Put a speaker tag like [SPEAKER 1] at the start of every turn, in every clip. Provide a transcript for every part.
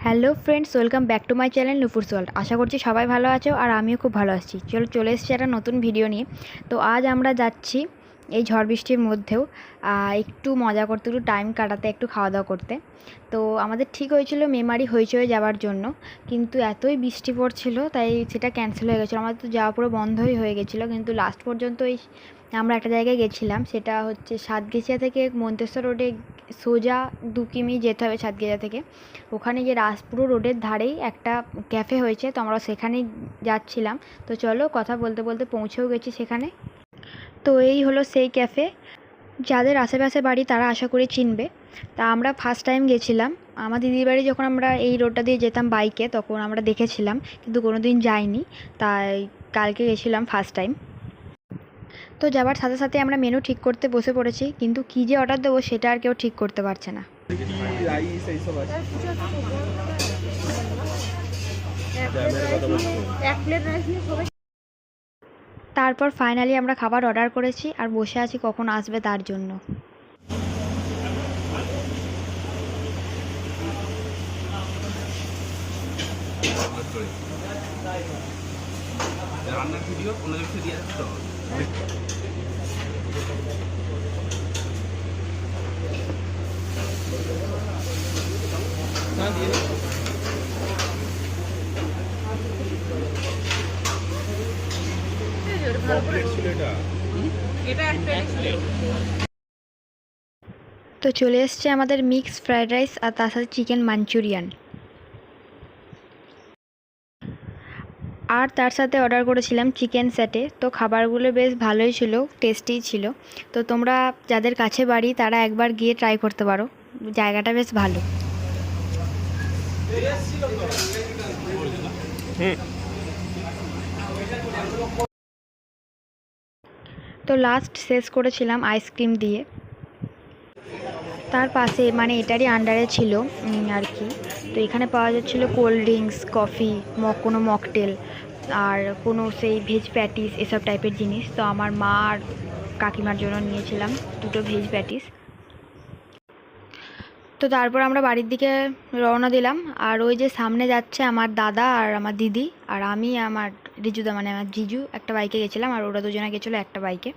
[SPEAKER 1] Hello friends, welcome back to my channel Nupur's world. আশা করছি সবাই ভালো আছো আর আমিও খুব ভালো আছি। চলে এসেছি একটা নতুন ভিডিও নিয়ে। তো আজ আমরা যাচ্ছি এই ঝড় বৃষ্টির মধ্যেও একটু মজা করতে, একটু টাইম কাটাতে, একটু খাওয়া দাওয়া করতে। তো আমাদের ঠিক হয়েছিল মেমারি হইচয়ে যাওয়ার জন্য, কিন্তু এতই বৃষ্টি পড়ছিল তাই সেটা ক্যান্সেল হয়ে গেছিলো। আমাদের তো যাওয়া পুরো বন্ধই হয়ে গেছিলো, কিন্তু লাস্ট পর্যন্ত আমরা একটা জায়গায় গেছিলাম, সেটা হচ্ছে সাতগেছিয়া থেকে মন্তেশ্বর রোডে সোজা 2 কিমি যেতে হবে সাতগেছিয়া থেকে। ওখানে যে পুরো রোডের ধারেই একটা ক্যাফে হয়েছে, তো আমরা সেখানেই যাচ্ছিলাম। তো চলো, কথা বলতে বলতে পৌঁছেও গেছি সেখানে। তো এই হলো সেই ক্যাফে। যাদের আশেপাশে বাড়ি তারা আশা করি চিনবে। তা আমরা ফার্স্ট টাইম গেছিলাম। আমার দিদির বাড়ি যখন আমরা এই রোডটা দিয়ে যেতাম বাইকে, তখন আমরা দেখেছিলাম, কিন্তু কোনো দিন যাইনি। তাই কালকে গেছিলাম ফার্স্ট টাইম। তো যাবার সাথে সাথে আমরা মেনু ঠিক করতে বসে পড়েছি, কিন্তু কী যে অর্ডার দেবো সেটা আর কেউ ঠিক করতে পারছে না। তারপর ফাইনালি আমরা খাবার অর্ডার করেছি আর বসে আছি কখন আসবে তার জন্য।
[SPEAKER 2] রান্নার ভিডিও কোনো কিছু দিয়ে তো
[SPEAKER 1] তো চলে এসছে আমাদের মিক্স ফ্রাইড রাইস আর তার সাথে চিকেন মাঞ্চুরিয়ান, আর তার সাথে অর্ডার করেছিলাম চিকেন স্যাটে। তো খাবারগুলো বেশ ভালোই ছিল, টেস্টিই ছিল। তো তোমরা যাদের কাছে বাড়ি তারা একবার গিয়ে ট্রাই করতে পারো, জায়গাটা বেশ ভালো। তো লাস্ট শেষ করেছিলাম আইসক্রিম দিয়ে। তার পাশে মানে এটারই আন্ডারে ছিল আর কি। তো এখানে পাওয়া যাচ্ছিলো কোল্ড ড্রিঙ্কস, কফি, কোনো মকটেল, আর কোনো সেই ভেজ প্যাটিস, এসব টাইপের জিনিস। তো আমার মা আর কাকিমার জন্য নিয়েছিলাম 2টো ভেজ প্যাটিস। তো তারপর আমরা বাড়ির দিকে রওনা দিলাম। আর ওই যে সামনে যাচ্ছে আমার দাদা আর আমার দিদি, আর আমি আমার রিজুদা মানে আমার জিজু একটা বাইকে গেছিলাম, আর ওরা দুজনে গেছিলো একটা বাইকে।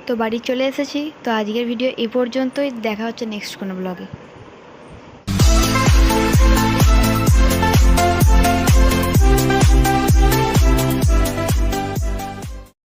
[SPEAKER 1] তো বাড়ি চলে এসেছি। তো আজকের ভিডিও এই পর্যন্তই, দেখা হচ্ছে নেক্সট কোনো ব্লগে।